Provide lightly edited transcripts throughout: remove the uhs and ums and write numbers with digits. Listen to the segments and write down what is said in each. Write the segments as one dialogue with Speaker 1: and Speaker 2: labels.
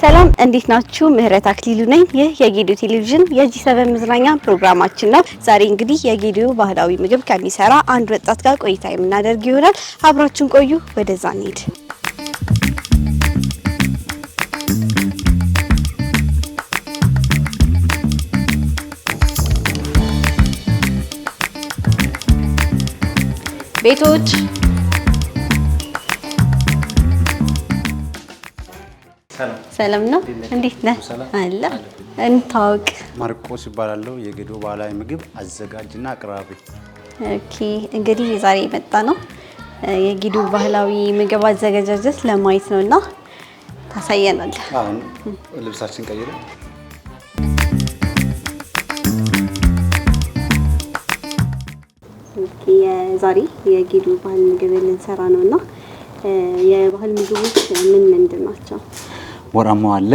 Speaker 1: ሰላም እንዴት ናችሁ? ምህረት አክሊሉ ነኝ። ይህ የጌዲዮ ቴሌቪዥን የጂ7 መዝናኛ ፕሮግራማችን ነው። ዛሬ እንግዲህ የጌዲዮ ባህላዊ ምግብ ከሚሰራ አንድ ወጣት ጋር ቆይታ የምናደርግ ይሆናል። አብራችሁን ቆዩ። ወደዛ እንሂድ። ቤቶች ሰላም ነው። እንዴት ነህ? አለ እንታውቅ።
Speaker 2: ማርቆስ ይባላል። የጌዲዮ ባህላዊ ምግብ አዘጋጅና አቅራቢ።
Speaker 1: ኦኬ እንግዲህ ዛሬ መጣ ነው የጌዲዮ ባህላዊ ምግብ አዘጋጃጀት ለማየት ነውና ታሳየናለህ።
Speaker 2: አሁን ልብሳችን ቀይረን
Speaker 1: ዛሬ የጌዲዮ ባህል ምግብ ልንሰራ ነውና የባህል ምግቦች ምን ምንድን ናቸው?
Speaker 2: ወራሞ አለ፣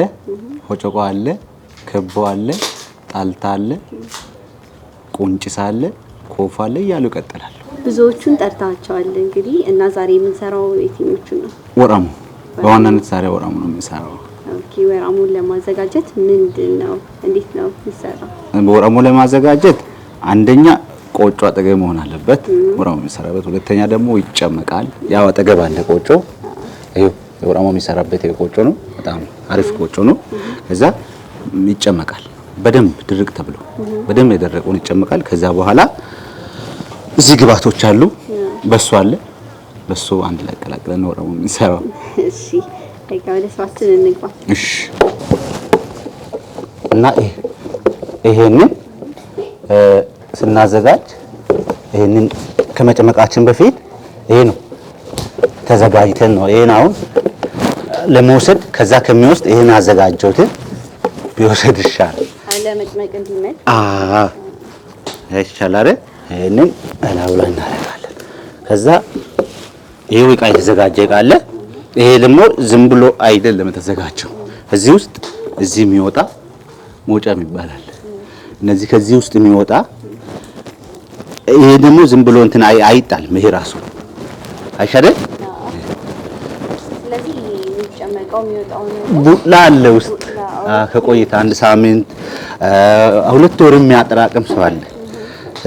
Speaker 2: ሆጮቆ አለ፣ ከቦ አለ፣ ጣልታ አለ፣ ቁንጭሳ አለ፣ ኮፋ አለ እያሉ ይቀጥላሉ። ብዙዎቹን
Speaker 1: ጠርታቸዋል እንግዲህ እና ዛሬ የምንሰራው የትኞቹን ነው?
Speaker 2: ወራሞ በዋናነት ዛሬ ወራሞ ነው የምንሰራው።
Speaker 1: ኦኬ ወራሞን ለማዘጋጀት ምንድነው እንዴት ነው የሚሰራው?
Speaker 2: ወራሞ ለማዘጋጀት አንደኛ ቆጮ አጠገብ መሆን አለበት ወራሞ የሚሰራበት። ሁለተኛ ደግሞ ይጨመቃል። ያው አጠገብ አለ ቆጮ። ይሄው ወራሞ የሚሰራበት ቆጮ ነው። በጣም አሪፍ ቆጮ ነው። ከዛ ይጨመቃል በደንብ ድርቅ ተብሎ በደንብ የደረቀውን ይጨመቃል። ከዛ በኋላ እዚህ ግብአቶች አሉ። በሶ አለ። በሶ አንድ ላይ ቀላቅለን ነው ወራሞ የሚሰራው።
Speaker 1: እሺ ወደ ስራችን እንግባ።
Speaker 2: እሺ እና ይሄንን ስናዘጋጅ ይሄንን ከመጨመቃችን በፊት ይሄ ነው ተዘጋጅተን ነው ይሄን አሁን ለመውሰድ ከዛ ከሚወስድ ይሄን አዘጋጀሁት ቢወሰድ ይሻላል።
Speaker 1: አለ መጭመቅ እንዲመጣ
Speaker 2: ይሻላል። ይሄንን አላው ላይ እናደርጋለን። ከዛ ይሄው ዕቃ የተዘጋጀ ዕቃ አለ። ይሄ ደግሞ ዝም ብሎ አይደለም የተዘጋጀው። እዚህ ውስጥ እዚህ የሚወጣ ሞጫም ይባላል። እነዚህ ከዚህ ውስጥ የሚወጣ ይሄ ደግሞ ዝም ብሎ እንትን አይጣልም። ይሄ ራሱ አይሻደል።
Speaker 1: ስለዚህ የሚጨመቀው የሚወጣው
Speaker 2: ቡላ አለ ውስጥ ከቆይታ አንድ ሳምንት 2 ወር የሚያጠራቅም ሰው አለ።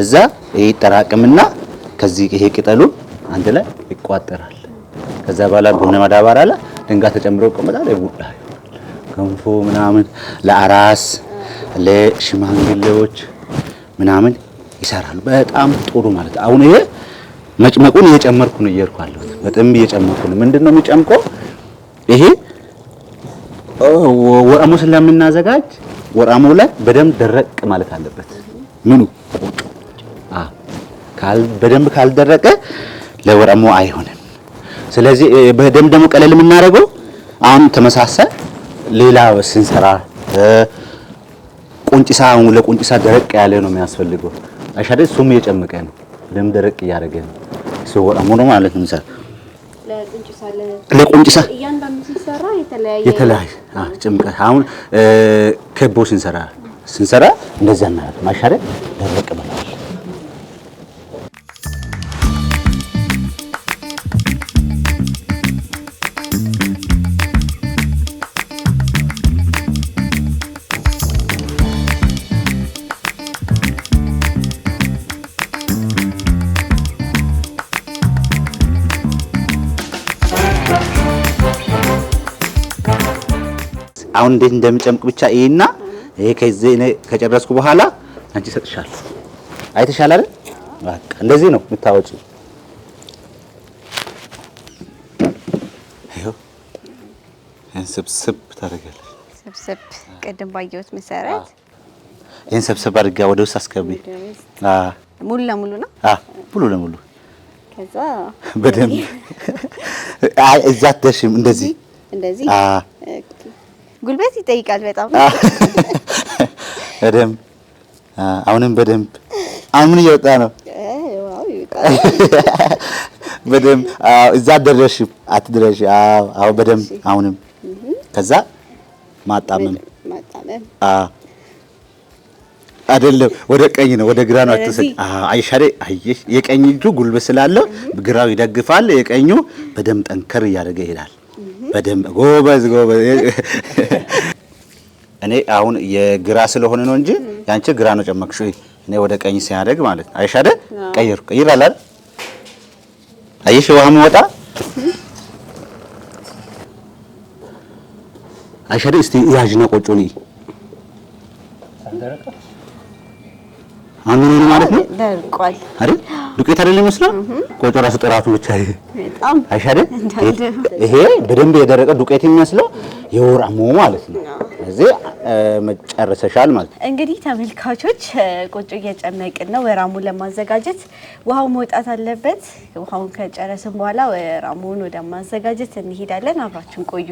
Speaker 2: እዛ ይሄ ይጠራቅምና ከዚህ ይሄ ቅጠሉን አንድ ላይ ይቋጠራል። ከዛ በኋላ በሆነ ማዳበሪያ ላይ ድንጋይ ተጨምሮ ይቆመጣል። ቡላ ገንፎ ምናምን ለአራስ ለሽማግሌዎች ምናምን ይሰራሉ። በጣም ጥሩ ማለት አሁን ይሄ መጭመቁን እየጨመርኩ ነው እየርኳለሁ። በጣም እየጨመርኩ ነው። ምንድነው የሚጨምቀው? ይሄ ወራሞ ስለምናዘጋጅ ወራሞ ላይ በደንብ ደረቅ ማለት አለበት። ምኑ በደንብ ካልደረቀ ለወራሞ አይሆንም። ስለዚህ በደንብ ደግሞ ቀለል የምናደርገው አሁን ተመሳሳይ ሌላ ስንሰራ ቁንጭሳ ለቁንጭሳ ደረቅ ያለ ነው የሚያስፈልገው። አይሻደ እሱም እየጨመቀ ነው። ለምን ደረቅ እያደረገ ነው? እሱ ወራሞ ነው ማለት ነው። ለቁንጭሳ
Speaker 1: እያንዳንዱ ሲሰራ የተለያየ
Speaker 2: ጭምቀት አሁን ከቦ ስንሰራ እንደዛ እናደርግ ማሻረ ደረቅ ማለት አሁን እንዴት እንደምጨምቅ ብቻ ይሄና ይሄ ከዚህ ከጨረስኩ በኋላ አንቺ ሰጥሻለሁ። አይተሻል አይደል? በቃ እንደዚህ ነው የምታወጪው። ይሄው ሰብሰብ ታደርጋለሽ።
Speaker 1: ሰብሰብ ቀደም ባየሁት መሰረት
Speaker 2: ይሄን ሰብሰብ አድርጋ ወደ ውስጥ አስገቢ።
Speaker 1: ሙሉ ለሙሉ ነው?
Speaker 2: ሙሉ ለሙሉ።
Speaker 1: ከዛ
Speaker 2: በደንብ እዛ አትደርሽም። እንደዚህ
Speaker 1: ጉልበት ይጠይቃል በጣም።
Speaker 2: በደንብ አሁንም በደንብ አሁን እየወጣ ነው።
Speaker 1: ዋው ይወጣል
Speaker 2: በደንብ እዛ አትደርሽ። አዎ በደንብ አሁንም ከዛ ማጣመም አይደለም ወደ ቀኝ ነው ወደ ግራ ነው አትሰጥ። አይሻለ አይሽ የቀኝ እጁ ጉልበት ስላለው ግራው ይደግፋል። የቀኙ በደንብ ጠንከር እያደረገ ይሄዳል። በደንብ ጎበዝ። እኔ አሁን የግራ ስለሆነ ነው እንጂ ያንቺ ግራ ነው ጨመቅሽው። እኔ ወደ ቀኝ ሲያደግ ማለት ነው። አይሻደ ቀይር አላል አይሽ ውሃ መውጣ አይሻደ እስቲ ያጅና ቆጮኒ አንዱ ነው ማለት ነው።
Speaker 1: ደርቋል
Speaker 2: አይደል? ዱቄት አይደል ይመስላል። ቆጮ ራሱ ጥራቱ ብቻ
Speaker 1: በጣም
Speaker 2: አይሻደ ይሄ በደንብ የደረቀ ዱቄት የሚመስለው የወራሙ ማለት ነው። እዚህ መጨረሰሻል ማለት ነው።
Speaker 1: እንግዲህ ተመልካቾች ቆጮ እየጨመቅን ነው። ወራሙን ለማዘጋጀት ውሃው መውጣት አለበት። ውሃውን ከጨረስን በኋላ ወራሙን ወደ ማዘጋጀት እንሄዳለን። አብራችሁን ቆዩ።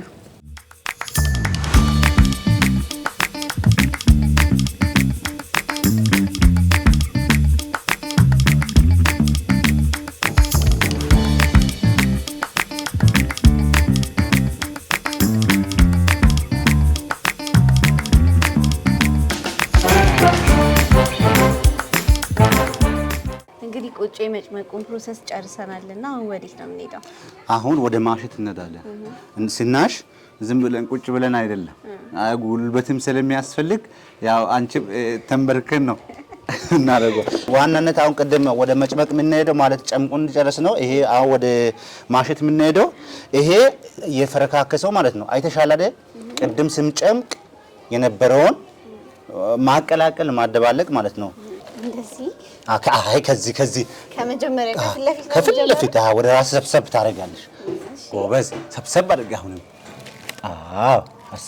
Speaker 1: ቆጮ የመጭመቁን ፕሮሰስ ጨርሰናልና አሁን ወዴት ነው የምንሄደው?
Speaker 2: አሁን ወደ ማሸት እንሄዳለን። ስናሽ ዝም ብለን ቁጭ ብለን አይደለም፣ ጉልበትም ስለሚያስፈልግ ያው አንቺ ተንበርከን ነው እናደርገው። ዋናነት አሁን ቅድም ወደ መጭመቅ የምንሄደው ማለት ጨምቁን እንጨርስ ነው። ይሄ አሁን ወደ ማሸት የምንሄደው ይሄ የፈረካከሰው ማለት ነው። አይተሻል አይደል? ቅድም ስምጨምቅ የነበረውን ማቀላቀል ማደባለቅ ማለት ነው።
Speaker 1: እንደዚህ
Speaker 2: አይ ከዚህ
Speaker 1: ከመጀመሪያ
Speaker 2: ከፊት ለፊት ወደ ራስ ሰብሰብ ታደርጋለሽ። ጎበዝ ሰብሰብ አድርጊ። አሁንም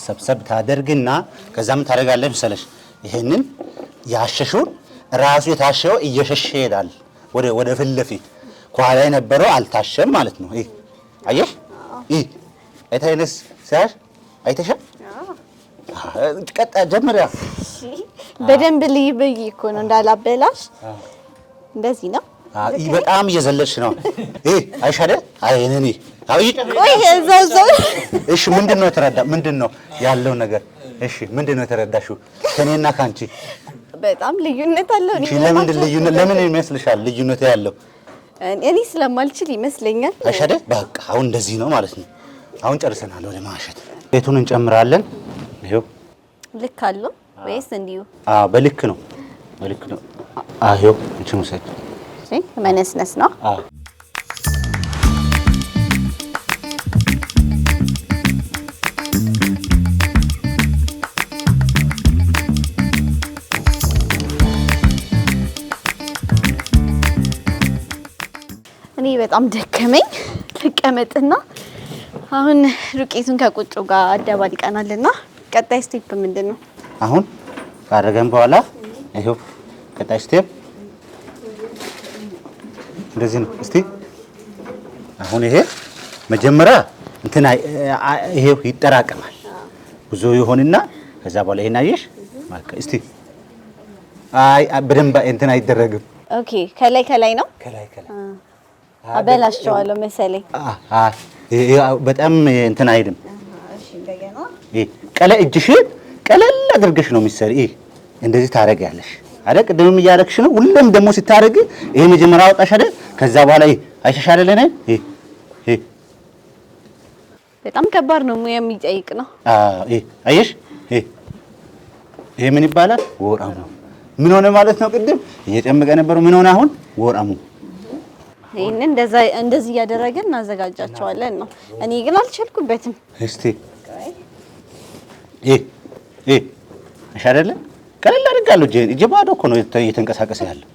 Speaker 2: ሰብሰብ ታደርግና ከዛም ታደርጋለሽ መሰለሽ። ይሄንን ያሸሹን ራሱ የታሸው እየሸሸ ይሄዳል ወደ ፊት ለፊት። ከኋላ የነበረው አልታሸም ማለት ነው። ይሄ አየሽ? ይሄ አይተኸኝስ ሲያሽ አይተሻል? ቀጣ ጀምሪያ
Speaker 1: በደንብ ልይብይ እኮ ነው እንዳላበላሽ። እንደዚህ ነው።
Speaker 2: በጣም እየዘለልሽ ነው። አይሻደ አይነኒ
Speaker 1: ቆይ እዛው
Speaker 2: እሺ፣ ምንድነው ያለው ነገር? እሺ፣ ምንድነው የተረዳሽው ከኔና ካንቺ?
Speaker 1: በጣም ልዩነት አለው።
Speaker 2: እሺ፣ ለምን ይመስልሻል ልዩነት ያለው?
Speaker 1: እኔ ስለማልችል ይመስለኛል።
Speaker 2: አይሻደ በቃ አሁን እንደዚህ ነው ማለት ነው። አሁን ጨርሰናል። ወደ ማሸት ቤቱን እንጨምራለን። ይሄው
Speaker 1: ልክ አለው ወይስ እንዲሁ?
Speaker 2: በልክ ነው። ይሄው እንትን ውሰድ።
Speaker 1: መነስነስ ነው። እኔ በጣም ደከመኝ። ልቀመጥና አሁን ዱቄቱን ከቆጮ ጋር አደባልቀናልና ቀጣይ ስቴፕ ምንድን ነው?
Speaker 2: አሁን ካደረገን በኋላ ይሄው ቀጣይ ስቴፕ እንደዚህ ነው። እስቲ አሁን ይሄ መጀመሪያ እንትና ይሄው ይጠራቀማል ብዙ ይሆንና ከዛ በኋላ ይሄን አየሽ ማለት እስቲ በደንብ እንትና አይደረግም።
Speaker 1: ኦኬ ከላይ ነው። ከላይ አበላሽዋለሁ መሰለኝ።
Speaker 2: በጣም እንትና አይደለም። እሺ እንደገና እጅሽን ቀለል አድርገሽ ነው የሚሰሪ። እንደዚህ ታረጋለሽ አይደል? ቅድምም እያደረግሽ ነው። ሁሌም ደግሞ ሲታረግ ይሄ መጀመሪያ አወጣሽ አይደል? ከዛ በኋላ አይሻሻለለ ነው።
Speaker 1: በጣም ከባድ ነው፣ ሙያ የሚጠይቅ ነው።
Speaker 2: አየሽ፣ ይሄ ምን ይባላል? ወራሙ። ምን ሆነ ማለት ነው? ቅድም እየጨመቀ ነበረው። ምን ሆነ አሁን? ወራሙ።
Speaker 1: ይሄን እንደዚህ እያደረግን እናዘጋጃቸዋለን ነው። እኔ ግን አልቻልኩበትም።
Speaker 2: እስቲ አይሻለለ? ቀለል አድርጋለሁ። እጄ ባዶ እኮ ነው እየተንቀሳቀሰ ያለው።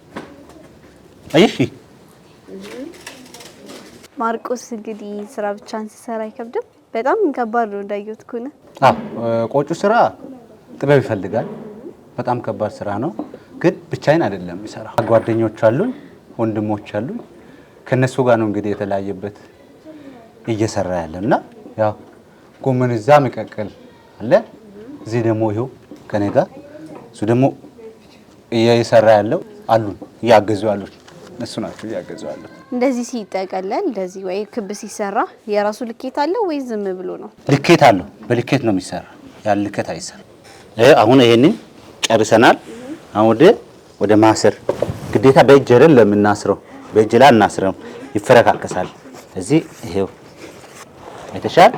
Speaker 2: አየሽ
Speaker 1: ማርቆስ፣ እንግዲህ ስራ ብቻን ሲሰራ አይከብድም? በጣም ከባድ ነው እንዳየሁት ከሆነ።
Speaker 2: ቆጮ ስራ ጥበብ ይፈልጋል። በጣም ከባድ ስራ ነው። ግን ብቻዬን አይደለም የሚሰራው። ጓደኞች አሉኝ፣ ወንድሞች አሉኝ። ከነሱ ጋር ነው እንግዲህ የተለያየበት እየሰራ ያለና ያው ጎመን እዛ መቀቀል አለ። እዚህ ደግሞ ይሄው ከኔ ጋር እሱ ደግሞ እየሰራ ያለው አሉን፣ እያገዙ ያሉት እነሱ ናቸው እያገዙ ያሉት።
Speaker 1: እንደዚህ ሲጠቀለል እንደዚህ ወይ ክብ ሲሰራ የራሱ ልኬት አለው ወይ ዝም ብሎ ነው?
Speaker 2: ልኬት አለው። በልኬት ነው የሚሰራ። ያን ልኬት አይሰራ። አሁን ይሄንን ጨርሰናል። አሁን ወደ ማሰር ግዴታ በእጅ አይደል ለምናስረው፣ በእጅ ላይ እናስረው፣ ይፈረካከሳል። እዚህ ይሄው አይተሻል።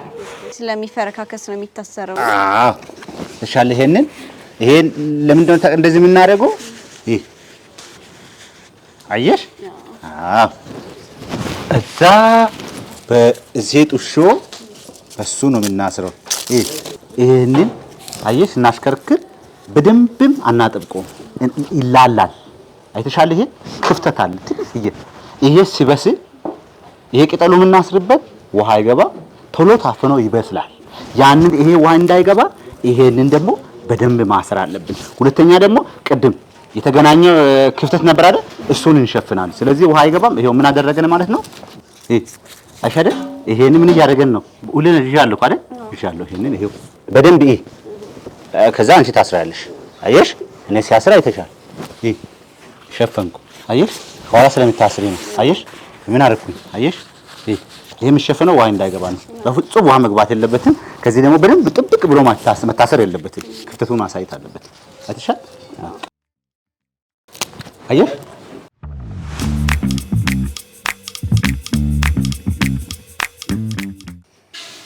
Speaker 1: ስለሚፈረካከስ ነው የሚታሰረው።
Speaker 2: አዎ ተሻለ። ይሄን ለምንድን ነው እንደዚህ የምናደርገው? ይሄ አየሽ? አዎ እዛ በዚህ ጡሾ በሱ ነው የምናስረው። ይሄንን አየሽ እናሽከርክር። በደንብም አናጥብቀው ይላላል። አይተሻል? ይሄ ክፍተት አለ ትንሽዬ። ይሄ ሲበስል ይሄ ቅጠሉ የምናስርበት ውሃ አይገባ ቶሎ ታፍኖ ይበስላል። ያንን ይሄ ውሃ እንዳይገባ ይሄንን ደግሞ በደንብ ማሰር አለብን። ሁለተኛ ደግሞ ቅድም የተገናኘው ክፍተት ነበር አይደል? እሱን እንሸፍናለን። ስለዚህ ውሃ አይገባም። ይሄው ምን አደረገን ማለት ነው? አይሻደ ይሄን ምን እያደረገን ነው? ሁሉን ይዣለሁ አይደል? ይዣለሁ። ይሄንን ይሄው በደንብ ከዛ አንቺ ታስራለሽ። አየሽ? እኔ ሲያስራ አይተሻል። ሸፈንኩ። አየሽ? ኋላ ስለምታስሪ ነው። አየሽ? ምን አደረኩኝ? አየሽ? ይሄ የሚሸፈነው ውሃ እንዳይገባ ነው። በፍጹም ውሃ መግባት የለበትም። ከዚህ ደግሞ በደንብ ጥብቅ ብሎ መታሰር የለበትም። ክፍተቱን ማሳየት አለበት። አይተሻል? አየሽ?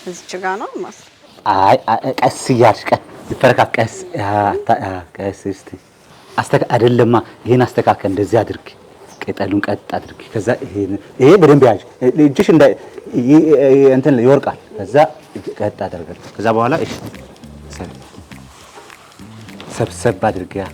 Speaker 1: እዚህ ጋር ነው ማስ
Speaker 2: ቀስ እያልሽ ይፈረካከስ። ቀስ እስቲ አይደለማ። ይሄን አስተካከል። እንደዚህ አድርጊ። ቅጠሉን ቀጥ አድርጊ። ከዛ ይሄ በደንብ ያዥ። እጅሽ እንትን ይወርቃል። ከዛ ቀጥ አድርገን ከዛ በኋላ እሺ ሰብሰብ አድርጊያ።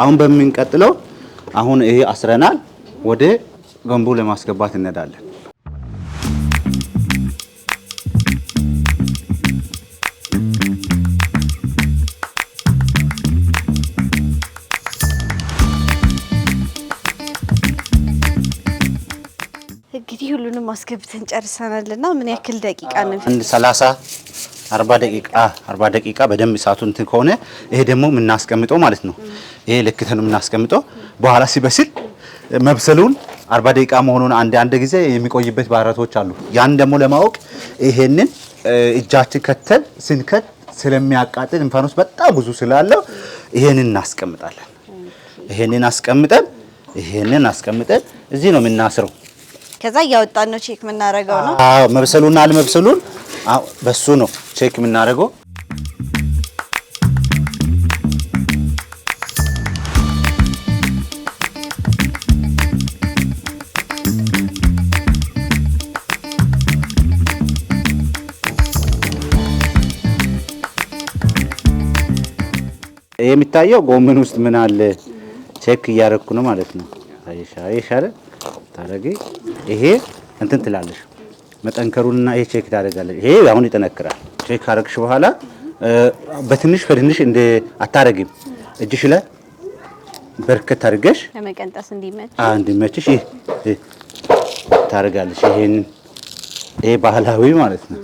Speaker 2: አሁን በሚንቀጥለው አሁን ይሄ አስረናል። ወደ ገንቦ ለማስገባት እንሄዳለን።
Speaker 1: እንግዲህ ሁሉንም አስገብተን ጨርሰናልና ምን ያክል ደቂቃ ነው?
Speaker 2: አንድ 40 ደቂቃ በደንብ እሳቱን እንትን ከሆነ ይሄ ደግሞ የምናስቀምጠው ማለት ነው። ይሄ ልክተን የምናስቀምጠው በኋላ ሲበስል መብሰሉን 40 ደቂቃ መሆኑን አንድ ጊዜ የሚቆይበት ባህሪያቶች አሉ። ያን ደግሞ ለማወቅ ይሄንን እጃችን ከተል ስንከት ስለሚያቃጥል እንፋኖስ በጣም ብዙ ስላለው ይሄንን እናስቀምጣለን። ይሄንን አስቀምጠን እዚህ ነው የምናስረው።
Speaker 1: ከዛ እያወጣን ነው ቼክ የምናደርገው ነው።
Speaker 2: አዎ መብሰሉና አለመብሰሉን በሱ ነው ቼክ የምናደርገው። የሚታየው ጎመን ውስጥ ምን አለ ቼክ እያደረኩ ነው ማለት ነው። አይሻለ ታረጊ። ይሄ እንትን ትላለሽ መጠንከሩንና ይሄ ቼክ ታደርጋለሽ። ይሄ አሁን ይጠነክራል። ቼክ ካደረግሽ በኋላ በትንሽ እንደ አታረጊም። እጅሽ ላይ በርከት አድርገሽ
Speaker 1: ለመቀንጠስ
Speaker 2: እንዲመችሽ ይሄ ታደርጋለሽ። ይሄ ባህላዊ ማለት ነው።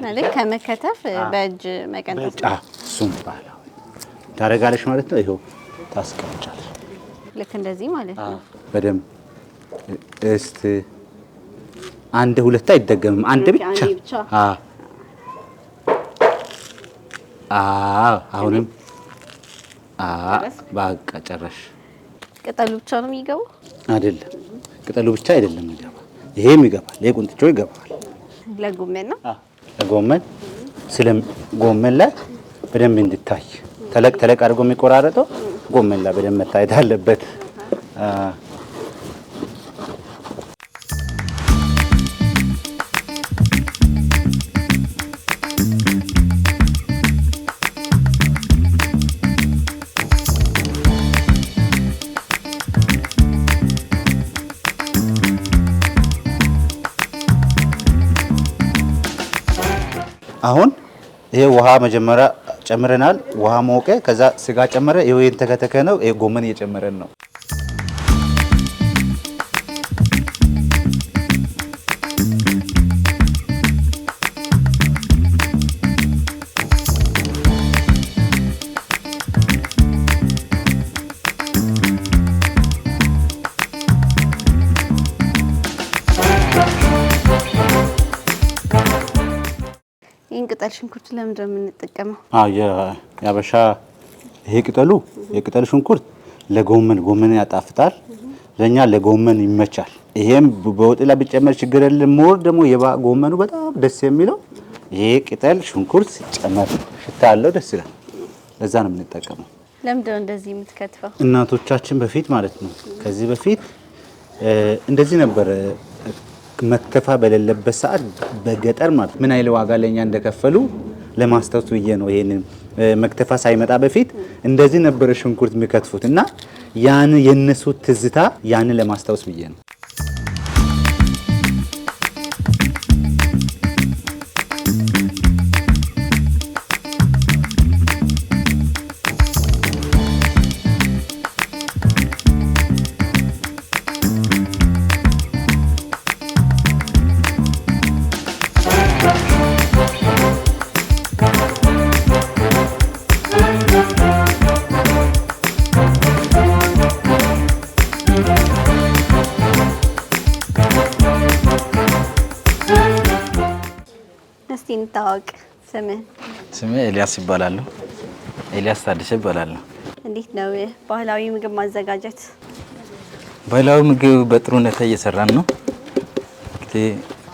Speaker 1: ማለት ከመከተፍ በእጅ መቀንጠስ
Speaker 2: እሱም ባህላዊ ታደርጋለሽ ማለት ነው። ይሄው ታስቀምጫለሽ።
Speaker 1: ልክ እንደዚህ ማለት ነው።
Speaker 2: በደንብ እስቲ አንድ ሁለት አይደገምም። አንድ ብቻ። አሁንም በቃ ጨረሽ።
Speaker 1: ቅጠሉ ብቻ ነው የሚገባው
Speaker 2: አይደለም? ቅጠሉ ብቻ አይደለም የሚገባ፣ ይሄም ይገባል። ይሄ ቁንጥጮ ይገባል።
Speaker 1: ለጎመን ነው።
Speaker 2: ለጎመን ጎመን ላይ በደንብ እንድታይ ተለቅ አድርጎ የሚቆራረጠው ጎመን ላይ በደንብ መታየት አለበት። አሁን ይሄ ውሃ መጀመሪያ ጨምረናል። ውሃ ሞቀ። ከዛ ስጋ ጨመረ። ይሄ የተከተከ ነው። ይሄ ጎመን እየጨመረን ነው።
Speaker 1: ቅጠል ሽንኩርት ለምንድን ነው የምንጠቀመው?
Speaker 2: የአበሻ ይሄ የቅጠል ሽንኩርት ለጎመን ያጣፍጣል። ለኛ ለጎመን ይመቻል። ይሄም በወጥ ላይ ቢጨመር ችግር የለም። ሞር ደግሞ ጎመኑ በጣም ደስ የሚለው ይሄ ቅጠል ሽንኩርት ሲጨመር ሽታ አለው፣ ደስ ይላል። ለዛ ነው የምንጠቀመው።
Speaker 1: ለምንድን ነው እንደዚህ የምትከትፈው?
Speaker 2: እናቶቻችን በፊት ማለት ነው ከዚህ በፊት እንደዚህ ነበር መከፋ በሌለበት ሰዓት በገጠር ማለት ምን አይል ዋጋ ለኛ እንደከፈሉ ለማስታወስ ብዬ ነው። ይሄንን መክተፋ ሳይመጣ በፊት እንደዚህ ነበር ሽንኩርት የሚከትፉት እና ያን የነሱ ትዝታ ያን ለማስታወስ ብዬ ነው።
Speaker 1: እንታወቅ።
Speaker 3: ስሜ ኤልያስ ይባላል። ኤልያስ ታደሰ ይባላል።
Speaker 1: እንዴት ነው ባህላዊ ምግብ ማዘጋጀት?
Speaker 3: ባህላዊ ምግብ በጥሩ ሁኔታ እየሰራን ነው።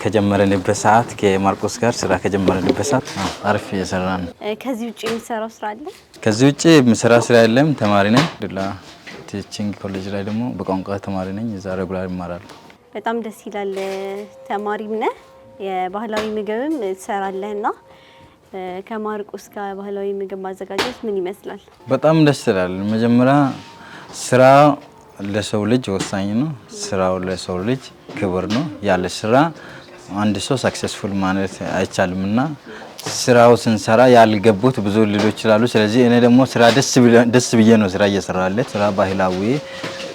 Speaker 3: ከጀመረንበት ሰዓት ከማርቆስ ጋር ስራ ከጀመረንበት ሰዓት አሪፍ እየሰራን ነው።
Speaker 1: ከዚህ ውጪ የምትሰራው ስራ አለ?
Speaker 3: ከዚህ ውጪ የምሰራው ስራ የለም። ተማሪ ነኝ። ዱላ ቲቺንግ ኮሌጅ ላይ ደግሞ በቋንቋ ተማሪ ነኝ። እዛ ሬጉላር እማራለሁ።
Speaker 1: በጣም ደስ ይላል። ተማሪም ነህ የባህላዊ ምግብም ትሰራለህና ከማርቆስ ጋር ባህላዊ ምግብ ማዘጋጀት ምን ይመስላል?
Speaker 3: በጣም ደስ ይላል። መጀመሪያ ስራ ለሰው ልጅ ወሳኝ ነው። ስራው ለሰው ልጅ ክብር ነው። ያለ ስራ አንድ ሰው ሰክሰስፉል ማለት አይቻልምና ስራው ስንሰራ ያልገቡት ብዙ ሊሎች ይችላሉ። ስለዚህ እኔ ደግሞ ስራ ደስ ብዬ ነው ስራ እየሰራለሁ። ስራ ባህላዊ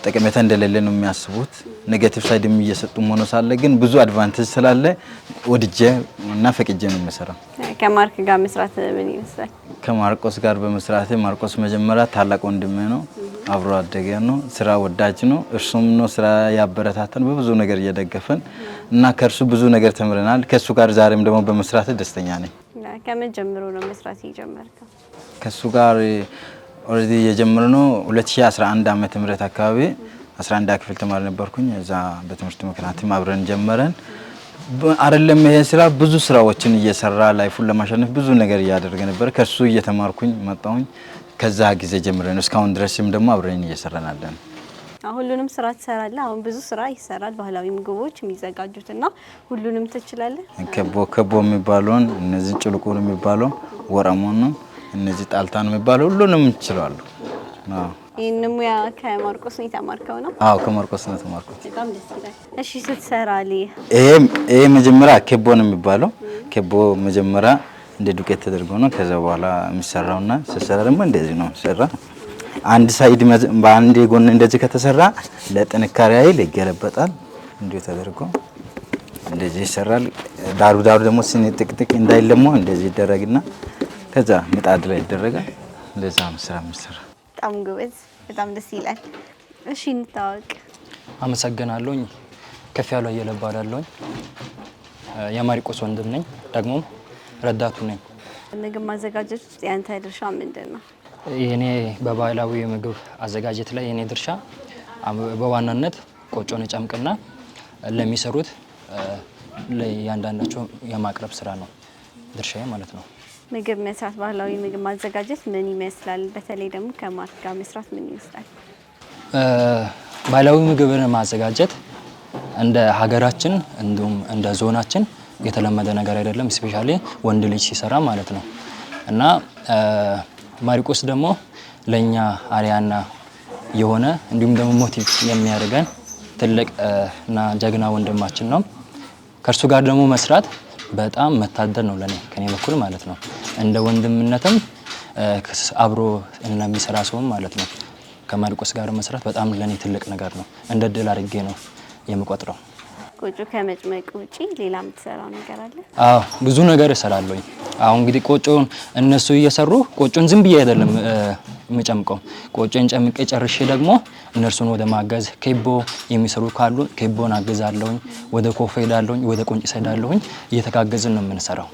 Speaker 3: ጠቀሜታ እንደሌለ ነው የሚያስቡት። ኔጌቲቭ ሳይድም እየሰጡም ሆኖ ሳለ ግን ብዙ አድቫንቴጅ ስላለ ወድጄ እና ፈቅጄ ነው የምሰራው።
Speaker 1: ከማርክ ጋር መስራት ምን ይመስላል?
Speaker 3: ከማርቆስ ጋር በመስራቴ ማርቆስ መጀመሪያ ታላቅ ወንድሜ ነው፣ አብሮ አደገ ነው፣ ስራ ወዳጅ ነው። እርሱም ነው ስራ ያበረታተን በብዙ ነገር እየደገፈን እና ከእርሱ ብዙ ነገር ተምረናል። ከሱ ጋር ዛሬም ደግሞ በመስራቴ ደስተኛ ነኝ።
Speaker 1: ከምን ጀምሮ ነው መስራት የጀመርከው?
Speaker 3: ከሱ ጋር ኦሬዲ የጀመርነው 2011 ዓመተ ምህረት አካባቢ 11 ክፍል ተማሪ ነበርኩኝ። እዛ በትምህርት ምክንያትም አብረን ጀመረን። አይደለም ይሄ ስራ ብዙ ስራዎችን እየሰራ ላይፉን ለማሸነፍ ብዙ ነገር እያደረገ ነበር። ከሱ እየተማርኩኝ መጣሁኝ። ከዛ ጊዜ ጀምረን እስካሁን ድረስም ደግሞ አብረን እየሰራናለን።
Speaker 1: ሁሉንም ስራ ትሰራለህ? አሁን ብዙ ስራ ይሰራል ባህላዊ ምግቦች የሚዘጋጁትና ሁሉንም ትችላለህ?
Speaker 3: ከቦ የሚባለውን እነዚህ ጭልቁን የሚባለው ወረሞን ነው፣ እነዚህ ጣልታን የሚባለው ሁሉንም እችላለሁ።
Speaker 1: ይሄን ሙያ ከማርቆስ ነው የተማርከው ነው?
Speaker 3: አዎ ከማርቆስ ነው የተማርኩት።
Speaker 1: በጣም ደስ ይላል። እሺ ስትሰራልህ
Speaker 3: ይሄ መጀመሪያ ከቦ ነው የሚባለው። ከቦ መጀመሪያ እንደ ዱቄት ተደርጎ ነው ከዛ በኋላ የሚሰራውና ሲሰራ ደግሞ እንደዚህ ነው የሚሰራ። አንድ ሳይድ በአንድ ጎን እንደዚህ ከተሰራ ለጥንካሬ ኃይል ይገለበጣል። እንዴ ተደርጎ እንደዚህ ይሰራል። ዳሩ ደግሞ ጥቅጥቅ እንዳይለሞ እንደዚህ ይደረግና ከዛ ምጣድ ላይ ይደረጋል። እንደዛ ነው ስራ የሚሰራ።
Speaker 1: በጣም ጎበዝ፣ በጣም ደስ ይላል። እሺ እንታወቅ።
Speaker 4: አመሰግናለሁኝ። ከፍ ያለው እየለባላለሁኝ የማርቆስ ወንድም ነኝ፣ ደግሞ ረዳቱ ነኝ።
Speaker 1: ምግብ ማዘጋጀት ውስጥ ያንተ ድርሻ ምንድነው?
Speaker 4: የኔ በባህላዊ ምግብ አዘጋጀት ላይ የኔ ድርሻ በዋናነት ቆጮን ጨምቅና ለሚሰሩት ለእያንዳንዳቸው የማቅረብ ስራ ነው ድርሻዬ ማለት ነው።
Speaker 1: ምግብ መስራት ባህላዊ ምግብ ማዘጋጀት ምን ይመስላል? በተለይ ደግሞ ከማርክ ጋር መስራት ምን ይመስላል?
Speaker 4: ባህላዊ ምግብን ማዘጋጀት እንደ ሀገራችን እንዲሁም እንደ ዞናችን የተለመደ ነገር አይደለም። ስፔሻሊ ወንድ ልጅ ሲሰራ ማለት ነው እና ማርቆስ ደግሞ ለኛ አሪያና የሆነ እንዲሁም ደግሞ ሞቲቭ የሚያደርገን ትልቅ እና ጀግና ወንድማችን ነው። ከእርሱ ጋር ደግሞ መስራት በጣም መታደል ነው ለኔ ከኔ በኩል ማለት ነው። እንደ ወንድምነትም አብሮ እንደሚሰራ ሰው ማለት ነው። ከማርቆስ ጋር መስራት በጣም ለኔ ትልቅ ነገር ነው። እንደ ድል አድርጌ ነው የምቆጥረው።
Speaker 1: ቆጮ ከመጭመቅ ውጪ ሌላ የምትሰራው ነገር አለ?
Speaker 4: አዎ ብዙ ነገር እሰራለሁኝ። አሁን እንግዲህ ቆጮን እነሱ እየሰሩ ቆጮን ዝም ብዬ አይደለም የምጨምቀው። ቆጮን ጨምቄ ጨርሼ ደግሞ እነርሱን ወደ ማገዝ ኬቦ የሚሰሩ ካሉ ኬቦን አግዛለሁኝ። ወደ ኮፌ ሄዳለሁኝ፣ ወደ ቆንጭ ሄዳለሁኝ። እየተጋገዝን ነው የምንሰራው።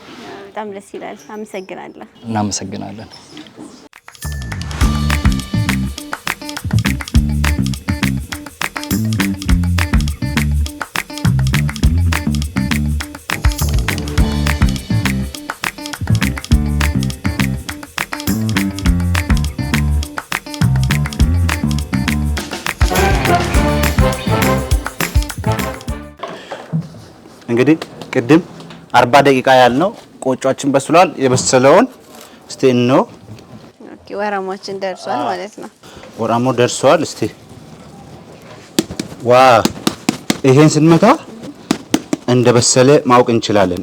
Speaker 1: በጣም ደስ ይላል። አመሰግናለሁ።
Speaker 4: እናመሰግናለን።
Speaker 2: እንግዲህ ቅድም 40 ደቂቃ ያልነው ቆጯችን በስሏል። የበሰለውን እስቲ ነው
Speaker 1: ኦኬ፣ ወራማችን ደርሷል ማለት ነው።
Speaker 2: ወራሞ ደርሷል። እስቲ ዋ ይሄን ስንመታ እንደበሰለ ማወቅ እንችላለን።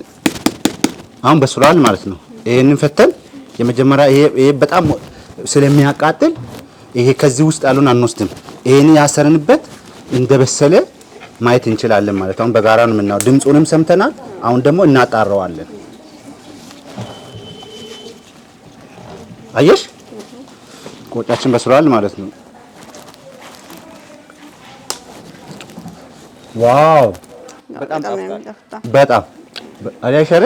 Speaker 2: አሁን በስሏል ማለት ነው። ይሄንን ፈተን የመጀመሪያ ይሄ በጣም ስለሚያቃጥል ይሄ ከዚህ ውስጥ ያሉን አንወስድም። ይሄን ያሰርንበት እንደበሰለ ማየት እንችላለን ማለት አሁን በጋራ ነው የምናው። ድምጹንም ሰምተናል። አሁን ደግሞ እናጣራዋለን። አየሽ ቆጫችን በስሏል ማለት ነው። ዋው በጣም አያሸረ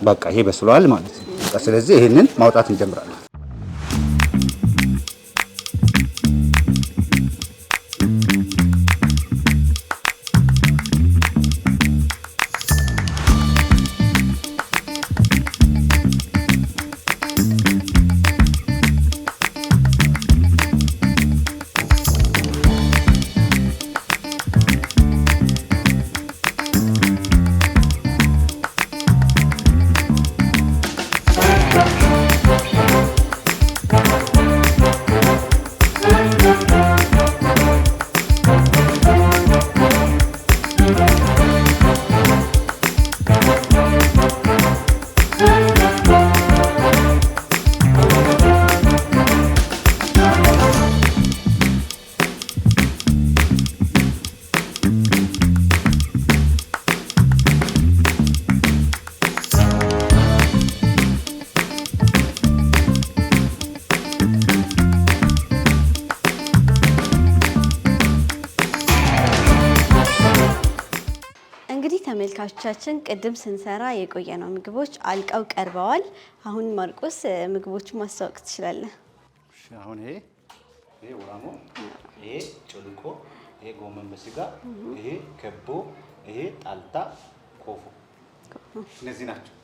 Speaker 2: በቃ ይሄ በስሏል ማለት ነው። ስለዚህ ይሄንን ማውጣት እንጀምራለን።
Speaker 1: ተመልካቾቻችን ቅድም ስንሰራ የቆየነው ምግቦች አልቀው ቀርበዋል። አሁን ማርቆስ ምግቦቹን ማስተዋወቅ ትችላለህ?
Speaker 2: እሺ አሁን ይሄ ወራሞ፣ ይሄ ጭልቆ፣ ይሄ ጎመን በስጋ፣ ይሄ ከቦ፣ ይሄ ጣልታ፣ ኮፎ እነዚህ ናቸው።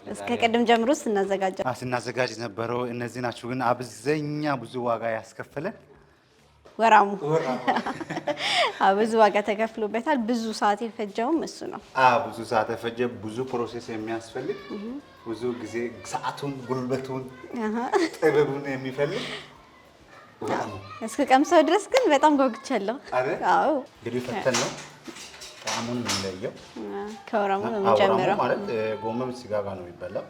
Speaker 1: እስከ ቅድም ጀምሮ ስናዘጋጅ
Speaker 2: ነበረው እነዚህ ናቸው። ግን አብዛኛ ብዙ ዋጋ ያስከፈለን
Speaker 1: ወራሙ ብዙ ዋጋ ተከፍሎበታል። ብዙ ሰዓት የፈጀውም እሱ ነው።
Speaker 2: ብዙ ሰዓት የፈጀ ብዙ ፕሮሴስ የሚያስፈልግ ብዙ ጊዜ ሰዓቱን፣ ጉልበቱን፣ ጥበቡን የሚፈልግ ወራሙ
Speaker 1: እስከ ቀምሰው ድረስ ግን በጣም ጓጉቻለሁ። አዎ
Speaker 2: እንግዲህ ፈተን ነው ጣዕሙን የምንለየው።
Speaker 1: ከወራሙ ነው የምንጀምረው።
Speaker 2: ማለት ጎመን ስጋ ጋር ነው የሚበላው።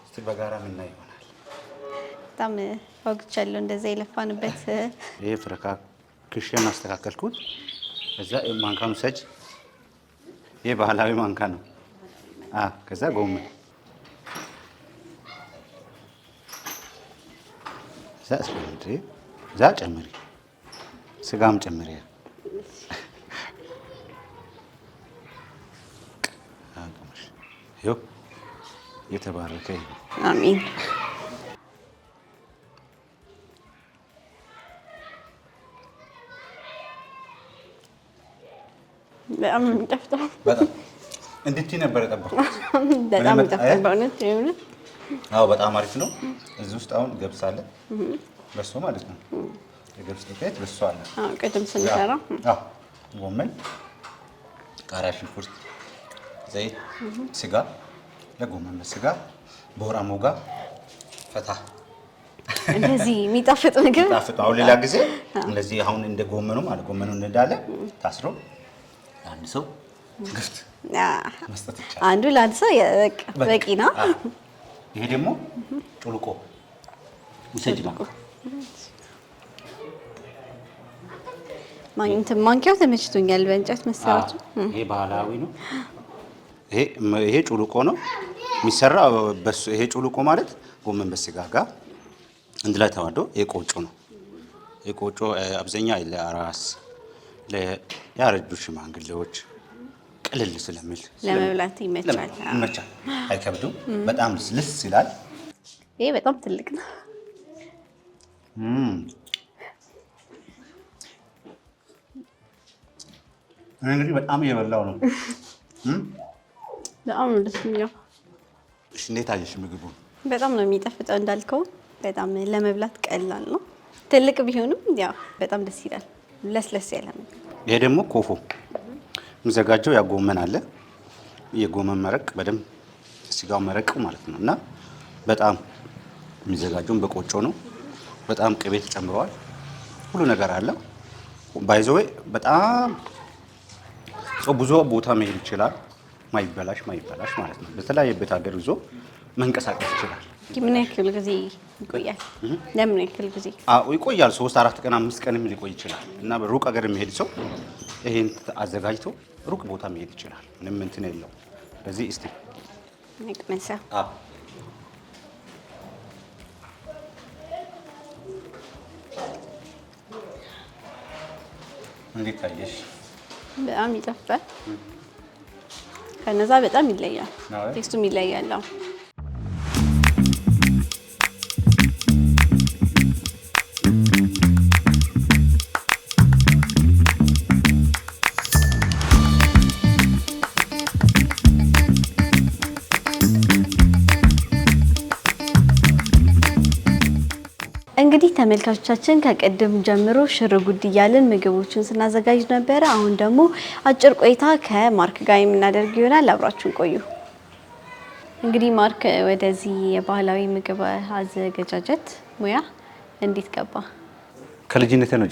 Speaker 2: እስቲ በጋራ ምናይ ይሆናል።
Speaker 1: በጣም ጓጉቻለሁ። እንደዛ የለፋንበት
Speaker 2: ይሄ ፍረካ ክሽን አስተካከልኩት። ከዛ ማንካኑ ሰጅ ይሄ ባህላዊ ማንካ ነው። ከዛ ጎመን ዛ ጨምሪ፣ ስጋም ጨምሪ። ይኸው የተባረከ ይሁን።
Speaker 1: አሜን። በጣም የሚጣፍጠው
Speaker 2: በጣም እንድትይ ነበር የጠበኩት።
Speaker 1: በጣም የሚጣፍጠው በእውነት ይሁን።
Speaker 2: አዎ በጣም አሪፍ ነው። እዚህ ውስጥ አሁን ገብስ አለ፣ በሶ ማለት ነው። የገብስ ዱቄት በሶ አለ።
Speaker 1: ቅድም ስንሰራ
Speaker 2: ጎመን፣ ቃሪያ፣ ሽንኩርት፣ ዘይት፣ ስጋ ለጎመን በስጋ በወራሞ ጋር ፈታ
Speaker 1: እንደዚህ የሚጣፍጥ ምግብ
Speaker 2: ጣፍጥ። አሁን ሌላ ጊዜ እንደዚህ አሁን እንደ ጎመኑ ማለት ጎመኑ እንዳለ ታስሮ አንድ ሰው ግፍት መስጠት ይቻላል።
Speaker 1: አንዱ ለአንድ ሰው በቂ ነው።
Speaker 2: ይሄ ደግሞ ጩልቆ ውሰጅ ነው።
Speaker 1: ማንኪያው ተመችቶኛል፣ በእንጨት መሰራቱ።
Speaker 2: ይሄ ባህላዊ ነው። ይሄ ጩልቆ ነው የሚሰራው በሱ። ይሄ ጩልቆ ማለት ጎመን በስጋ ጋር አንድ ላይ ተዋህዶ የቆጮ ነው። የቆጮ አብዛኛ ለአራስ ለያረጁ ሽማግሌዎች ቅልል ስለሚል
Speaker 1: ለመብላት ይመቻል።
Speaker 2: ይመቻል፣ አይከብዱም። በጣም ልስልስ ይላል።
Speaker 1: ይሄ በጣም ትልቅ ነው።
Speaker 2: እንግዲህ በጣም እየበላው ነው።
Speaker 1: በጣም ነው ደስ የሚለው።
Speaker 2: እሺ እንዴት አየሽ ምግቡ?
Speaker 1: በጣም ነው የሚጠፍጠው እንዳልከው፣ በጣም ለመብላት ቀላል ነው። ትልቅ ቢሆንም ያው በጣም ደስ ይላል። ለስለስ ያለ ነው።
Speaker 2: ይሄ ደግሞ ኮፎ የሚዘጋጀው ያ ጎመን አለ፣ የጎመን መረቅ በደንብ ስጋው መረቅ ማለት ነው። እና በጣም የሚዘጋጀው በቆጮ ነው። በጣም ቅቤ ተጨምረዋል። ሁሉ ነገር አለ። ባይዘዌ በጣም ሰው ብዙ ቦታ መሄድ ይችላል። ማይበላሽ ማለት ነው። በተለያየ ቤት ሀገር ይዞ መንቀሳቀስ ይችላል።
Speaker 1: ምን ያክል ጊዜ ይቆያል? ለምን ያክል ጊዜ
Speaker 2: ይቆያል? 3 4 ቀን 5 ቀን ሊቆይ ይችላል። እና ሩቅ ሀገር የሚሄድ ሰው ይሄን አዘጋጅቶ ሩቅ ቦታ መሄድ ይችላል። ምንም እንትን የለው። በዚህ እስቲ
Speaker 1: ነቅመሳ
Speaker 2: እንዴት ታየሽ?
Speaker 1: በጣም ይጣፍጣል። ከነዛ በጣም ይለያል። ቴስቱም ይለያል። እንግዲህ ተመልካቾቻችን ከቀደም ጀምሮ ሽር ጉድ እያልን ምግቦችን ስናዘጋጅ ነበረ። አሁን ደግሞ አጭር ቆይታ ከማርክ ጋር የምናደርግ ይሆናል። አብራችሁን ቆዩ። እንግዲህ ማርክ ወደዚህ የባህላዊ ምግብ አዘገጃጀት ሙያ እንዴት ገባ?
Speaker 2: ከልጅነቴ ነው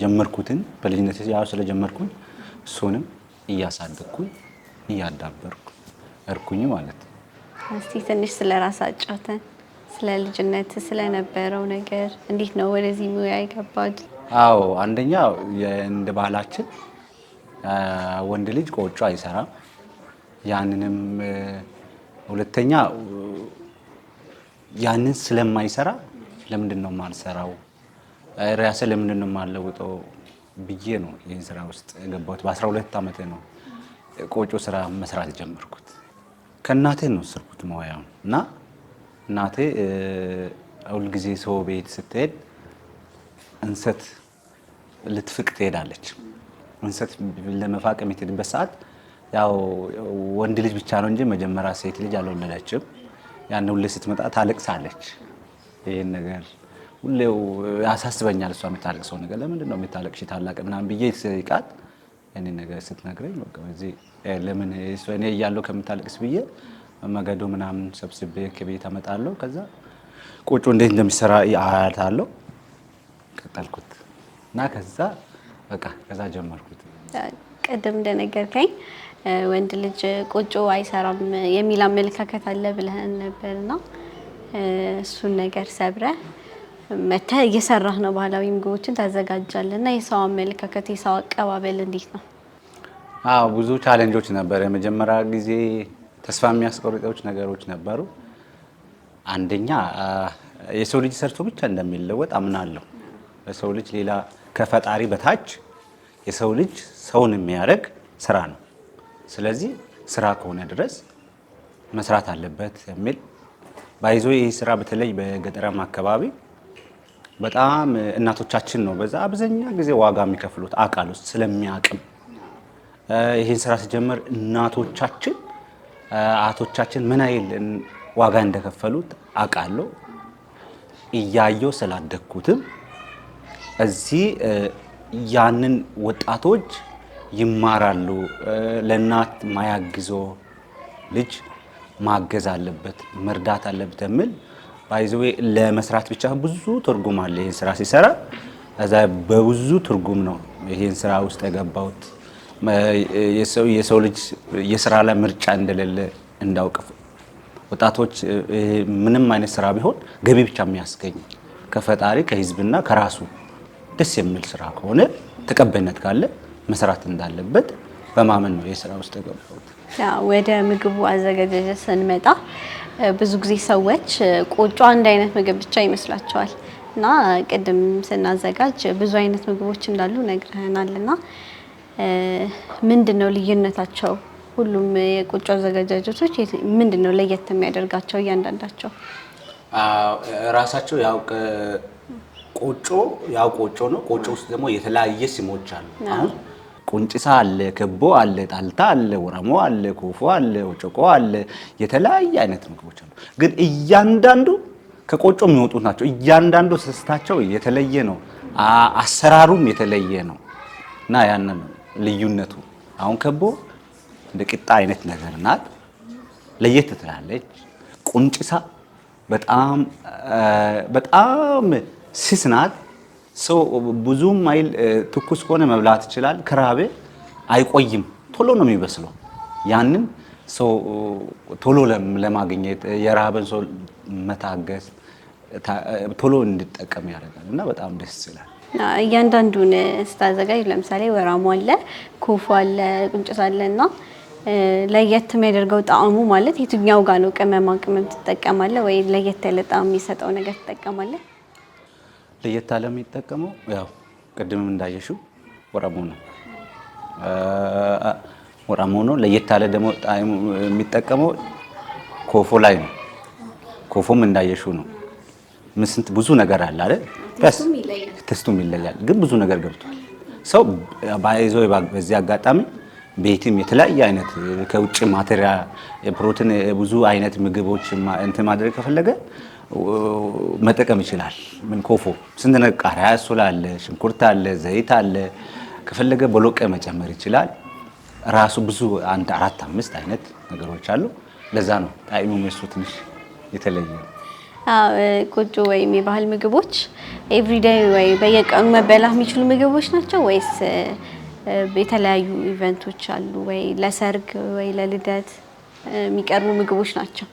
Speaker 2: ጀመርኩትን በልጅነቴ ያው ስለጀመርኩኝ እሱንም እያሳደግኩኝ እያዳበርኩ እርኩኝ ማለት ነው።
Speaker 1: እስቲ ትንሽ ስለራሳችሁ አጫውተን። ስለ ልጅነት ስለነበረው ነገር እንዴት ነው ወደዚህ ሙያ የገባድ?
Speaker 2: አዎ አንደኛ እንደ ባህላችን ወንድ ልጅ ቆጮ አይሰራም። ያንንም ሁለተኛ ያንን ስለማይሰራ ለምንድን ነው የማልሰራው ራሴ ለምንድን ነው የማልለውጠው ብዬ ነው ይሄን ስራ ውስጥ የገባሁት። በ12 ዓመቴ ነው ቆጮ ስራ መስራት የጀመርኩት። ከእናቴ ነው ወሰድኩት ሙያውን እና እናቴ ሁልጊዜ ሰው ቤት ስትሄድ እንሰት ልትፍቅ ትሄዳለች። እንሰት ለመፋቅ የምትሄድበት ሰዓት ያው ወንድ ልጅ ብቻ ነው እንጂ መጀመሪያ ሴት ልጅ አልወለደችም። ያን ሁሌ ስትመጣ ታለቅሳለች። ይሄን ነገር ሁሌው ያሳስበኛል። እሷ የምታለቅሰው ነገር ለምንድን ነው የምታለቅሽ ታላቅ ምናምን ብዬ ስቃት እኔ ነገር ስትነግረኝ በቃ እዚህ ለምን እኔ እያለሁ ከምታለቅስ ብዬ መገዶ ምናምን ሰብስቤ ከቤት አመጣለሁ። ከዛ ቆጮ እንዴት እንደሚሰራ አያታለሁ። ቀጠልኩት እና ከዛ ጀመርኩት።
Speaker 1: ቀደም እንደነገርከኝ ወንድ ልጅ ቆጮ አይሰራም የሚል አመለካከት አለ ብለህን ነበርና እሱን ነገር ሰብረህ መተህ እየሰራህ ነው። ባህላዊ ምግቦችን ታዘጋጃለህና የሰው አመለካከት የሰው አቀባበል እንዴት ነው?
Speaker 2: አዎ ብዙ ቻሌንጆች ነበር። የመጀመሪያ ጊዜ ተስፋ የሚያስቆርጡ ነገሮች ነበሩ። አንደኛ የሰው ልጅ ሰርቶ ብቻ እንደሚለወጥ አምናለሁ። የሰው ልጅ ሌላ ከፈጣሪ በታች የሰው ልጅ ሰውን የሚያደርግ ስራ ነው። ስለዚህ ስራ ከሆነ ድረስ መስራት አለበት የሚል ባይዞ ይህ ስራ በተለይ በገጠራማ አካባቢ በጣም እናቶቻችን ነው በዛ አብዛኛው ጊዜ ዋጋ የሚከፍሉት አቃል ውስጥ ስለሚያቅም ይሄን ስራ ሲጀምር እናቶቻችን አቶቻችን ምን አይል ዋጋ እንደከፈሉት አቃለሁ። እያየው ስላደኩትም እዚህ ያንን ወጣቶች ይማራሉ። ለእናት ማያግዞ ልጅ ማገዝ አለበት መርዳት አለበት የሚል ባይዘዌ ለመስራት ብቻ ብዙ ትርጉም አለ። ይሄን ስራ ሲሰራ እዛ በብዙ ትርጉም ነው ይሄን ስራ ውስጥ የገባሁት። የሰው ልጅ የስራ ላይ ምርጫ እንደሌለ እንዳውቅ ወጣቶች ምንም አይነት ስራ ቢሆን ገቢ ብቻ የሚያስገኝ ከፈጣሪ ከህዝብና ከራሱ ደስ የሚል ስራ ከሆነ ተቀባይነት ካለ መስራት እንዳለበት በማመን ነው የስራ ውስጥ የገባሁት።
Speaker 1: ወደ ምግቡ አዘገጃጀት ስንመጣ ብዙ ጊዜ ሰዎች ቆጮ አንድ አይነት ምግብ ብቻ ይመስላቸዋል እና ቅድም ስናዘጋጅ ብዙ አይነት ምግቦች እንዳሉ ነግረናልና ምንድነው ልዩነታቸው? ሁሉም የቆጮ አዘጋጃጀቶች ምንድነው ለየት የሚያደርጋቸው እያንዳንዳቸው?
Speaker 2: ራሳቸው ያው ቆጮ ነው። ቆጮ ውስጥ ደግሞ የተለያየ ስሞች አሉ። አሁን ቁንጭሳ አለ፣ ከቦ አለ፣ ጣልታ አለ፣ ወራሞ አለ፣ ኮፎ አለ፣ ወጮቆ አለ። የተለያየ አይነት ምግቦች አሉ። ግን እያንዳንዱ ከቆጮ የሚወጡት ናቸው። እያንዳንዱ ስስታቸው የተለየ ነው። አሰራሩም የተለየ ነው እና ያንን ልዩነቱ አሁን ከቦ እንደ ቂጣ አይነት ነገር ናት፣ ለየት ትላለች። ቁንጭሳ በጣም ስስ ናት። ሰው ብዙም ማይል ትኩስ ከሆነ መብላት ይችላል። ከራበ አይቆይም፣ ቶሎ ነው የሚበስለው። ያንን ሰው ቶሎ ለማግኘት የራበን ሰው መታገስ ቶሎ እንዲጠቀም ያደርጋል እና በጣም ደስ ይላል።
Speaker 1: እያንዳንዱን ስታዘጋጅ ለምሳሌ ወራሞ አለ፣ ኮፎ አለ፣ ቁንጭሳ አለ እና ለየት የሚያደርገው ጣዕሙ ማለት የትኛው ጋር ነው? ቅመማ ቅመም ትጠቀማለህ ወይ ለየት ያለ ጣዕም የሚሰጠው ነገር ትጠቀማለህ?
Speaker 2: ለየት ያለ የሚጠቀመው ያው ቅድምም እንዳየሽው ወራሞ ነው። ለየት ያለ ደግሞ ጣዕሙ የሚጠቀመው ኮፎ ላይ ነው። ኮፎም እንዳየሽው ነው። ምስንት ብዙ ነገር አለ አይደል? ቴስቱም ይለያል፣ ግን ብዙ ነገር ገብቷል። ሰው ባይዞ በዚህ አጋጣሚ ቤትም የተለያየ አይነት ከውጭ ማቴሪያል የፕሮቲን ብዙ አይነት ምግቦች እንትን ማድረግ ከፈለገ መጠቀም ይችላል። ምን ኮፎ ስንት ነገር ቃሪያ አለ፣ ሽንኩርት አለ፣ ዘይት አለ። ከፈለገ በሎቀ መጨመር ይችላል። ራሱ ብዙ 4-5 አይነት ነገሮች አሉ። ለዛ ነው ጣዕሙ እሱ ትንሽ የተለየ።
Speaker 1: ቆጮ ወይም የባህል ምግቦች ኤቭሪዴይ ወይ በየቀኑ መበላት የሚችሉ ምግቦች ናቸው ወይስ የተለያዩ ኢቨንቶች አሉ ወይ ለሰርግ ወይ ለልደት የሚቀርቡ ምግቦች ናቸው?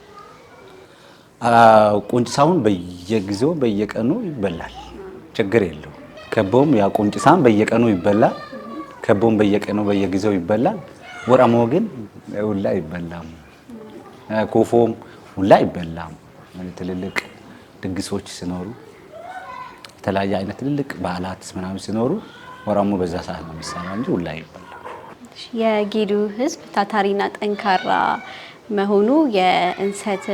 Speaker 2: ቁንጭሳውን በየጊዜው በየቀኑ ይበላል፣ ችግር የለው። ከቦም ያ ቁንጭሳን በየቀኑ ይበላል። ከቦም በየቀኑ በየጊዜው ይበላል። ወራሞ ግን ሁላ አይበላም። ኮፎም ሁላ አይበላም። ትልልቅ ድግሶች ሲኖሩ የተለያየ አይነት ትልልቅ በዓላት ምናምን ሲኖሩ ወራሞ በዛ ሰዓት ነው የሚሰራው እንጂ ሁላ አይበላም።
Speaker 1: የጌዲዮ ሕዝብ ታታሪና ጠንካራ መሆኑ የእንሰት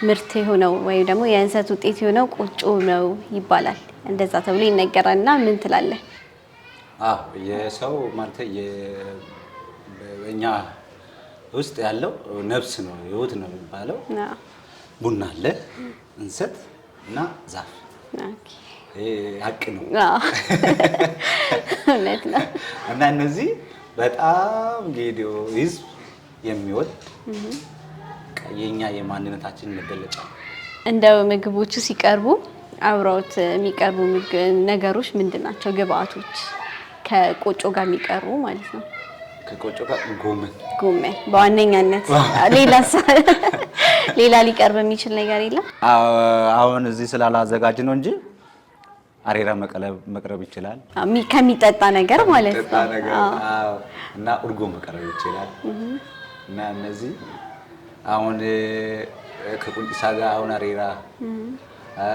Speaker 1: ምርት የሆነው ወይም ደግሞ የእንሰት ውጤት የሆነው ቆጮ ነው ይባላል። እንደዛ ተብሎ ይነገራልና ምን ትላለህ?
Speaker 2: የሰው ማለት በእኛ ውስጥ ያለው ነፍስ ነው ህይወት ነው የሚባለው። ቡና አለ፣ እንሰት እና ዛፍ። ሀቅ ነው
Speaker 1: እውነት ነው።
Speaker 2: እና እነዚህ በጣም ጌዲዮ ህዝብ የሚወድ የኛ የማንነታችን መገለጫ።
Speaker 1: እንደው ምግቦቹ ሲቀርቡ አብረውት የሚቀርቡ ነገሮች ምንድን ናቸው? ግብአቶች ከቆጮ ጋር የሚቀርቡ ማለት ነው።
Speaker 2: ከቆጮ ጋር ጎመን
Speaker 1: በዋነኛነት ሌላ ሊቀርብ የሚችል ነገር የለም።
Speaker 2: አሁን እዚህ ስላላዘጋጅ ነው እንጂ አሬራ መቅረብ ይችላል።
Speaker 1: ከሚጠጣ ነገር ማለት ነው።
Speaker 2: እና እርጎ መቅረብ ይችላል። እና እነዚህ አሁን ከቁንጭሳ ጋር አሁን አሬራ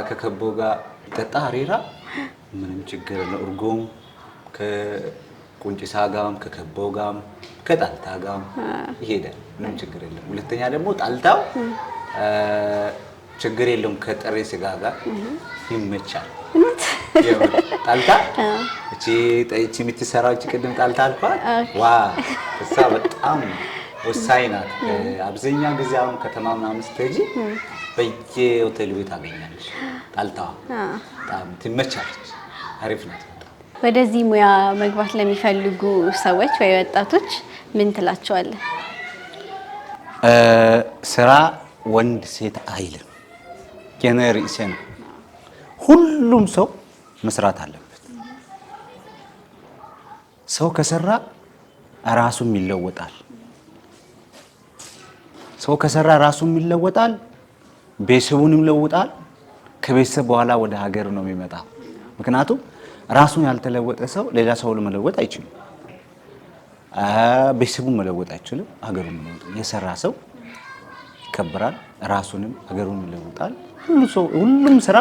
Speaker 2: ከከቦ ጋር ይጠጣ አሬራ ምንም ችግር የለው። እርጎም ከቁንጭሳ ጋርም ከከቦ ጋርም ከጣልታ ጋርም ይሄዳል፣ ምንም ችግር የለም። ሁለተኛ ደግሞ ጣልታው ችግር የለውም፣ ከጥሬ ስጋ ጋር ይመቻል። ጣልታ እቺ የምትሰራው እቺ ቅድም ጣልታ አልኳት። እሷ በጣም ወሳኝ ናት። አብዛኛው ጊዜ አሁን ከተማ ምናምን ስትሄጂ በየሆቴሉ ቤት ታገኛለሽ። ጣልታዋ በጣም ትመቻለች፣ አሪፍ ናት።
Speaker 1: ወደዚህ ሙያ መግባት ለሚፈልጉ ሰዎች ወይ ወጣቶች ምን ትላቸዋለህ?
Speaker 2: ስራ ወንድ ሴት አይልም፣ የኔ ርዕሴ ነው። ሁሉም ሰው መስራት አለበት። ሰው ከሰራ ራሱም ይለወጣል። ሰው ከሰራ ራሱም ይለወጣል፣ ቤተሰቡንም ይለውጣል። ከቤተሰብ በኋላ ወደ ሀገር ነው የሚመጣው። ምክንያቱም ራሱን ያልተለወጠ ሰው ሌላ ሰው ለመለወጥ አይችልም። ቤተሰቡን መለወጥ አይችልም፣ ሀገሩን መለወጥ። የሰራ ሰው ይከበራል፣ ራሱንም ሀገሩን ይለውጣል። ሁሉም ስራ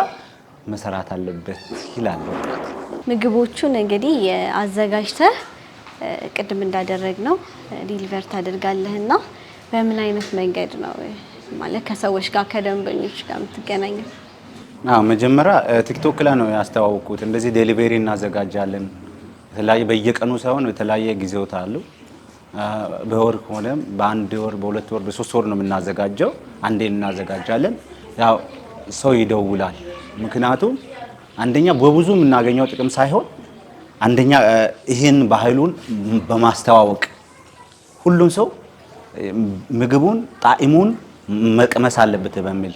Speaker 2: መሰራት አለበት ይላል።
Speaker 1: ምግቦቹን እንግዲህ አዘጋጅተህ ቅድም እንዳደረግነው ዲሊቨር ታደርጋለህና በምን አይነት መንገድ ነው ማለት ከሰዎች ጋር ከደንበኞች ጋር የምትገናኘው?
Speaker 2: መጀመሪያ ቲክቶክ ላይ ነው ያስተዋወቁት። እንደዚህ ዴሊቨሪ እናዘጋጃለን የተለያየ በየቀኑ ሳይሆን የተለያየ ጊዜውት አሉ። በወር ከሆነ በአንድ ወር በሁለት ወር በሶስት ወር ነው የምናዘጋጀው። አንዴ እናዘጋጃለን። ያው ሰው ይደውላል። ምክንያቱም አንደኛ በብዙ የምናገኘው ጥቅም ሳይሆን አንደኛ ይሄን ባህሉን በማስተዋወቅ ሁሉም ሰው ምግቡን ጣዕሙን መቅመስ አለበት በሚል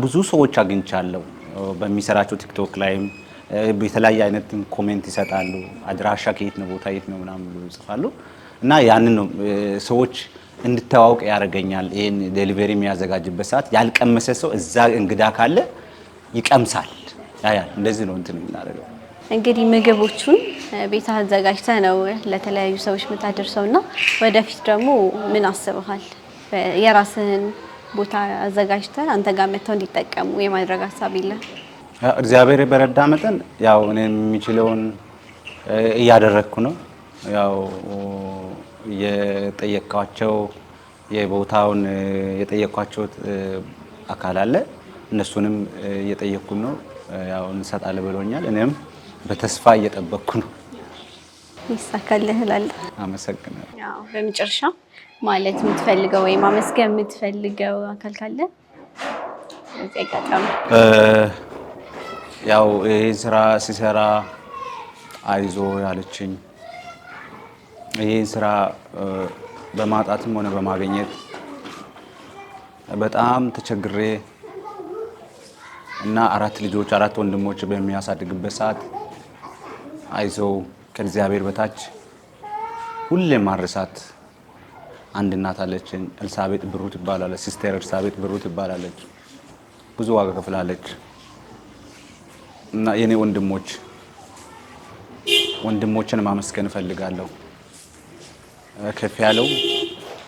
Speaker 2: ብዙ ሰዎች አግኝቻለሁ። በሚሰራቸው ቲክቶክ ላይም በተለያየ አይነት ኮሜንት ይሰጣሉ። አድራሻ ከየት ነው ቦታ የት ነው ምናምን ብሎ ይጽፋሉ እና ያንን ነው ሰዎች እንድታዋውቅ ያደርገኛል። ይሄን ዴሊቨሪ የሚያዘጋጅበት ሰዓት ያልቀመሰ ሰው እዛ እንግዳ ካለ ይቀምሳል። ያያል። እንደዚህ ነው እንትን የምናደርገው።
Speaker 1: እንግዲህ ምግቦቹን ቤት አዘጋጅተህ ነው ለተለያዩ ሰዎች የምታደርሰውና ወደፊት ደግሞ ምን አስበሃል? የራስህን ቦታ አዘጋጅተህ አንተ ጋር መጥተው እንዲጠቀሙ የማድረግ ሀሳብ የለም?
Speaker 2: እግዚአብሔር በረዳ መጠን ያው እኔ የሚችለውን እያደረግኩ ነው። ያው የጠየኳቸው የቦታውን የጠየኳቸው አካል አለ። እነሱንም እየጠየቅኩ ነው። ያው እንሰጣለን ብሎኛል። እኔም በተስፋ እየጠበቅኩ ነው።
Speaker 1: ይሳካልህ እላለሁ።
Speaker 2: አመሰግናለሁ።
Speaker 1: ያው በመጨረሻ ማለት የምትፈልገው ወይ ማመስገን የምትፈልገው አካል ካለ እዚህ አጋጣሚ
Speaker 2: ያው ይሄን ስራ ሲሰራ አይዞ ያለችኝ ይሄን ስራ በማጣትም ሆነ በማግኘት በጣም ተቸግሬ እና አራት ልጆች አራት ወንድሞች በሚያሳድግበት ሰዓት አይዞ ከእግዚአብሔር በታች ሁሌ ማርሳት አንድ እናት አለችኝ። ኤልሳቤጥ ብሩ ትባላለች። ሲስተር ኤልሳቤጥ ብሩ ትባላለች። ብዙ ዋጋ ከፍላለች እና የኔ ወንድሞችን ማመስገን እፈልጋለሁ። ከፍ ያለው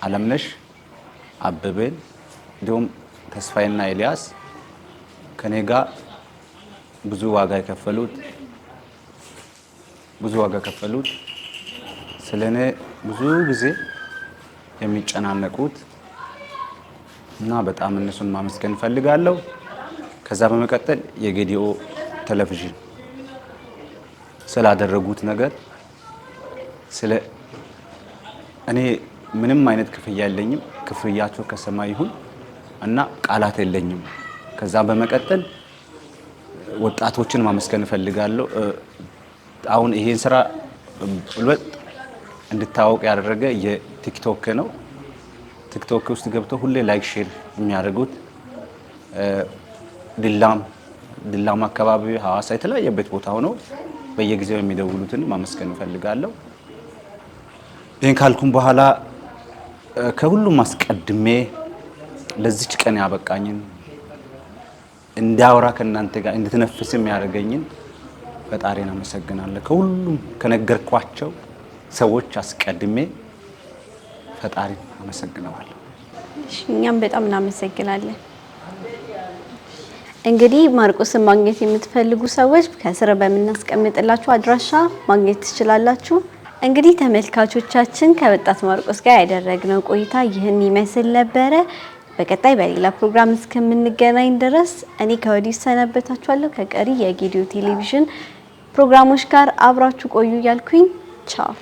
Speaker 2: አለምነሽ፣ አበበን እንዲሁም ተስፋዬና ኤልያስ ከኔ ጋር ብዙ ዋጋ ከፈሉት ስለኔ ብዙ ጊዜ የሚጨናነቁት እና በጣም እነሱን ማመስገን እፈልጋለሁ። ከዛ በመቀጠል የጌዲኦ ቴሌቪዥን ስላደረጉት ነገር እኔ ምንም አይነት ክፍያ የለኝም። ክፍያቸው ከሰማይ ይሁን እና ቃላት የለኝም። ከዛ በመቀጠል ወጣቶችን ማመስገን እፈልጋለሁ። አሁን ይሄን ስራ ብልጥ እንድታወቅ ያደረገ የቲክቶክ ነው። ቲክቶክ ውስጥ ገብተው ሁሌ ላይክ ሼር የሚያደርጉት ድላም አካባቢ ሐዋሳ የተለያየበት ቦታ ሆነው በየጊዜው የሚደውሉትን ማመስገን እፈልጋለሁ። ይህን ካልኩም በኋላ ከሁሉም አስቀድሜ ለዚች ቀን ያበቃኝን እንዳወራ ከእናንተ ጋር እንድትነፍስ የሚያደርገኝን ፈጣሪን አመሰግናለሁ። ከሁሉም ከነገርኳቸው ሰዎች አስቀድሜ ፈጣሪን አመሰግነዋለሁ።
Speaker 1: እኛም በጣም እናመሰግናለን። እንግዲህ ማርቆስን ማግኘት የምትፈልጉ ሰዎች ከስር በምናስቀምጥላችሁ አድራሻ ማግኘት ትችላላችሁ። እንግዲህ ተመልካቾቻችን ከወጣት ማርቆስ ጋር ያደረግነው ቆይታ ይህን ይመስል ነበረ። በቀጣይ በሌላ ፕሮግራም እስከምንገናኝ ድረስ እኔ ከወዲሁ ሰናበታችኋለሁ። ከቀሪ የጌዲኦ ቴሌቪዥን ፕሮግራሞች ጋር አብራችሁ ቆዩ እያልኩኝ ቻው።